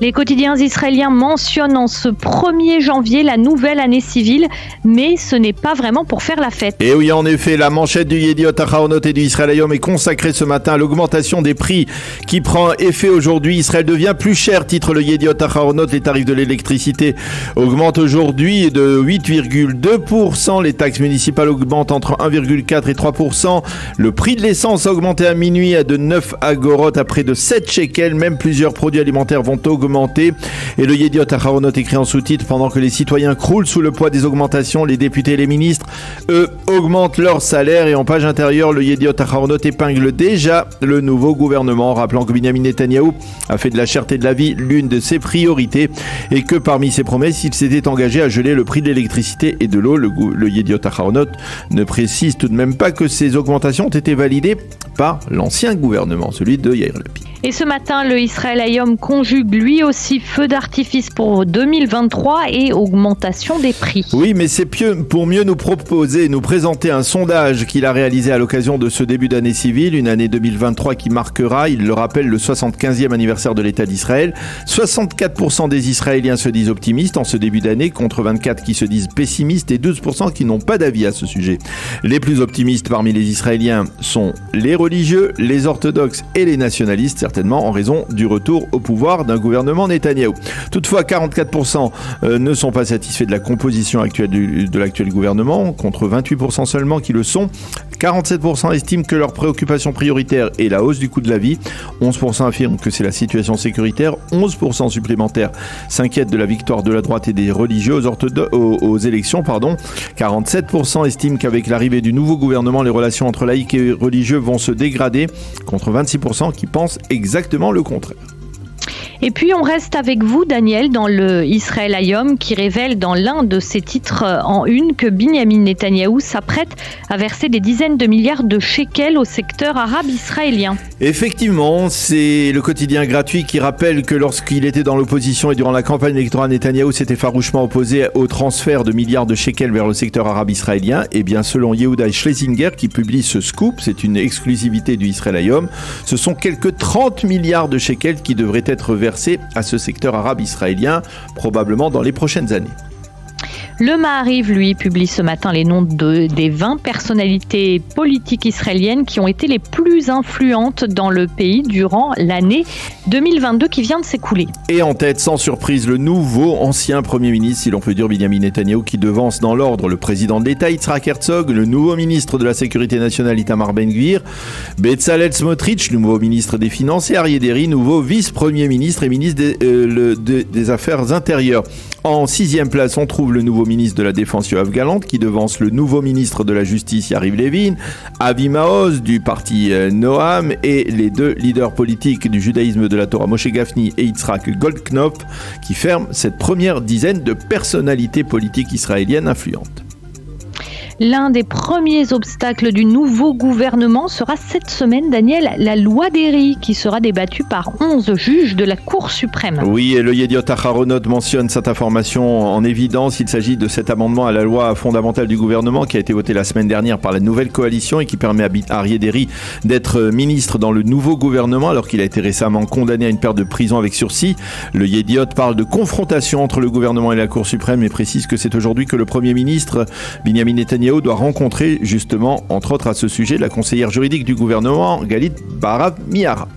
Les quotidiens israéliens mentionnent en ce 1er janvier la nouvelle année civile, mais ce n'est pas vraiment pour faire la fête. Et oui, en effet, la manchette du Yediot Aharonot et du Israël Hayom est consacrée ce matin à l'augmentation des prix qui prend effet aujourd'hui. Israël devient plus cher, titre le Yediot Aharonot. Les tarifs de l'électricité augmentent aujourd'hui de 8,2%. Les taxes municipales augmentent entre 1,4 et 3%. Le prix de l'essence a augmenté à minuit de 9 agorot à près de 7 shekels. Même plusieurs produits alimentaires vont augmenter. Et le Yediot Aharonot écrit en sous-titre: pendant que les citoyens croulent sous le poids des augmentations, les députés et les ministres, eux, augmentent leur salaire. Et en page intérieure, le Yediot Aharonot épingle déjà le nouveau gouvernement, rappelant que Binyamin Netanyahou a fait de la cherté de la vie l'une de ses priorités et que parmi ses promesses, il s'était engagé à geler le prix de l'électricité et de l'eau. Le Yediot Aharonot ne précise tout de même pas que ces augmentations ont été validées par l'ancien gouvernement, celui de Yair Lapid. Et ce matin, le Israël Hayom conjugue lui aussi feu d'artifice pour 2023 et augmentation des prix. Oui, mais c'est pour mieux nous présenter un sondage qu'il a réalisé à l'occasion de ce début d'année civile, une année 2023 qui marquera, il le rappelle, le 75e anniversaire de l'État d'Israël. 64% des Israéliens se disent optimistes en ce début d'année, contre 24% qui se disent pessimistes et 12% qui n'ont pas d'avis à ce sujet. Les plus optimistes parmi les Israéliens sont les religieux, les orthodoxes et les nationalistes, certainement en raison du retour au pouvoir d'un gouvernement Netanyahou. Toutefois, 44% ne sont pas satisfaits de la composition actuelle de l'actuel gouvernement, contre 28% seulement qui le sont. 47% estiment que leur préoccupation prioritaire est la hausse du coût de la vie. 11% affirment que c'est la situation sécuritaire. 11% supplémentaires s'inquiètent de la victoire de la droite et des religieux aux élections. 47% estiment qu'avec l'arrivée du nouveau gouvernement, les relations entre laïcs et religieux vont se dégrader, contre 26% qui pensent exactement le contraire. Et puis on reste avec vous, Daniel, dans le Israël Hayom, qui révèle dans l'un de ses titres en une que Binyamin Netanyahou s'apprête à verser des dizaines de milliards de shekels au secteur arabe israélien. Effectivement, c'est le quotidien gratuit qui rappelle que lorsqu'il était dans l'opposition et durant la campagne électorale, Netanyahou s'était farouchement opposé au transfert de milliards de shekels vers le secteur arabe israélien. Et bien, selon Yehuda Schlesinger, qui publie ce scoop, c'est une exclusivité du Israël Hayom, ce sont quelques 30 milliards de shekels qui devraient être versés à ce secteur arabe israélien, probablement dans les prochaines années. Le Maariv, lui, publie ce matin les noms des 20 personnalités politiques israéliennes qui ont été les plus influentes dans le pays durant l'année 2022 qui vient de s'écouler. Et en tête, sans surprise, le nouveau ancien Premier ministre, si l'on peut dire, Binyamin Netanyahou, qui devance dans l'ordre le président de l'État, Yitzhak Herzog, le nouveau ministre de la Sécurité nationale, Itamar Ben-Gvir, Bezalel Smotrich, nouveau ministre des Finances, et Aryeh Deri, nouveau vice-premier ministre et ministre des Affaires intérieures. En 6e place, on trouve le nouveau ministre de la Défense Yoav Gallant, qui devance le nouveau ministre de la Justice Yariv Levin, Avi Maoz du parti Noam et les deux leaders politiques du judaïsme de la Torah, Moshe Gafni et Yitzhak Goldknopf, qui ferment cette première dizaine de personnalités politiques israéliennes influentes. L'un des premiers obstacles du nouveau gouvernement sera cette semaine, Daniel, la loi d'Eri, qui sera débattue par 11 juges de la Cour suprême. Oui, et le Yediot Aharonot mentionne cette information en évidence. Il s'agit de cet amendement à la loi fondamentale du gouvernement qui a été voté la semaine dernière par la nouvelle coalition et qui permet à Aryeh Deri d'être ministre dans le nouveau gouvernement alors qu'il a été récemment condamné à une période de prison avec sursis. Le Yediot parle de confrontation entre le gouvernement et la Cour suprême et précise que c'est aujourd'hui que le Premier ministre Binyamin Netanyahou doit rencontrer justement, entre autres à ce sujet, la conseillère juridique du gouvernement, Galit Barab-Miara.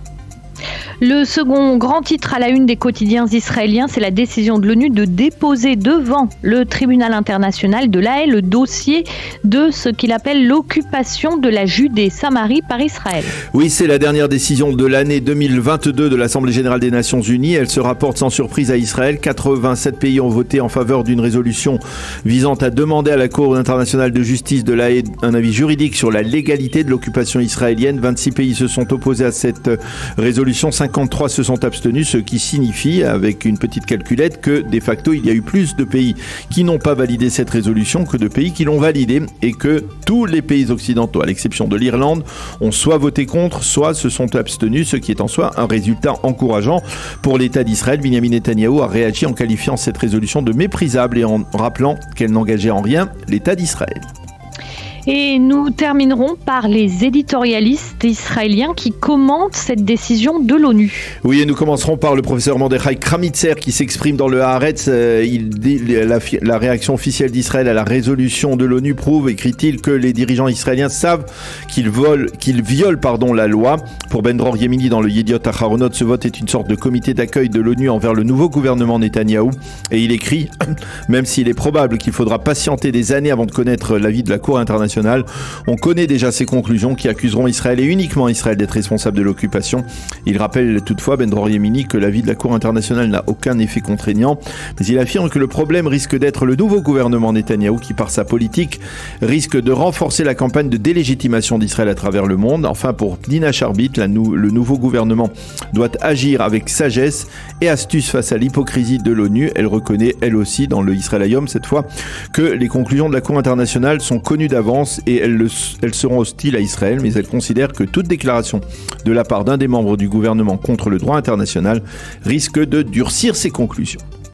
Le second grand titre à la une des quotidiens israéliens, c'est la décision de l'ONU de déposer devant le tribunal international de La Haye le dossier de ce qu'il appelle l'occupation de la Judée-Samarie par Israël. Oui, c'est la dernière décision de l'année 2022 de l'Assemblée générale des Nations Unies. Elle se rapporte sans surprise à Israël. 87 pays ont voté en faveur d'une résolution visant à demander à la Cour internationale de justice de La Haye un avis juridique sur la légalité de l'occupation israélienne. 26 pays se sont opposés à cette résolution. 53 se sont abstenus, ce qui signifie, avec une petite calculette, que de facto il y a eu plus de pays qui n'ont pas validé cette résolution que de pays qui l'ont validée et que tous les pays occidentaux, à l'exception de l'Irlande, ont soit voté contre, soit se sont abstenus, ce qui est en soi un résultat encourageant pour l'État d'Israël. Binyamin Netanyahou a réagi en qualifiant cette résolution de méprisable et en rappelant qu'elle n'engageait en rien l'État d'Israël. Et nous terminerons par les éditorialistes israéliens qui commentent cette décision de l'ONU. Oui, et nous commencerons par le professeur Mordechai Kramitzer qui s'exprime dans le Haaretz. Il dit la réaction officielle d'Israël à la résolution de l'ONU prouve, écrit-il, que les dirigeants israéliens savent qu'ils violent la loi. Pour Ben Dror Yemini dans le Yediot Aharonot, ce vote est une sorte de comité d'accueil de l'ONU envers le nouveau gouvernement Netanyahou. Et il écrit, même s'il est probable qu'il faudra patienter des années avant de connaître l'avis de la Cour internationale, on connaît déjà ses conclusions qui accuseront Israël et uniquement Israël d'être responsable de l'occupation. Il rappelle toutefois, Ben Dror Yemini, que l'avis de la Cour internationale n'a aucun effet contraignant, mais il affirme que le problème risque d'être le nouveau gouvernement Netanyahou qui, par sa politique, risque de renforcer la campagne de délégitimation d'Israël à travers le monde. Enfin, pour Dina Charbit, le nouveau gouvernement doit agir avec sagesse et astuce face à l'hypocrisie de l'ONU. Elle reconnaît, elle aussi, dans le Israël Hayom cette fois, que les conclusions de la Cour internationale sont connues d'avance et elles seront hostiles à Israël, mais elle considère que toute déclaration de la part d'un des membres du gouvernement contre le droit international risque de durcir ses conclusions.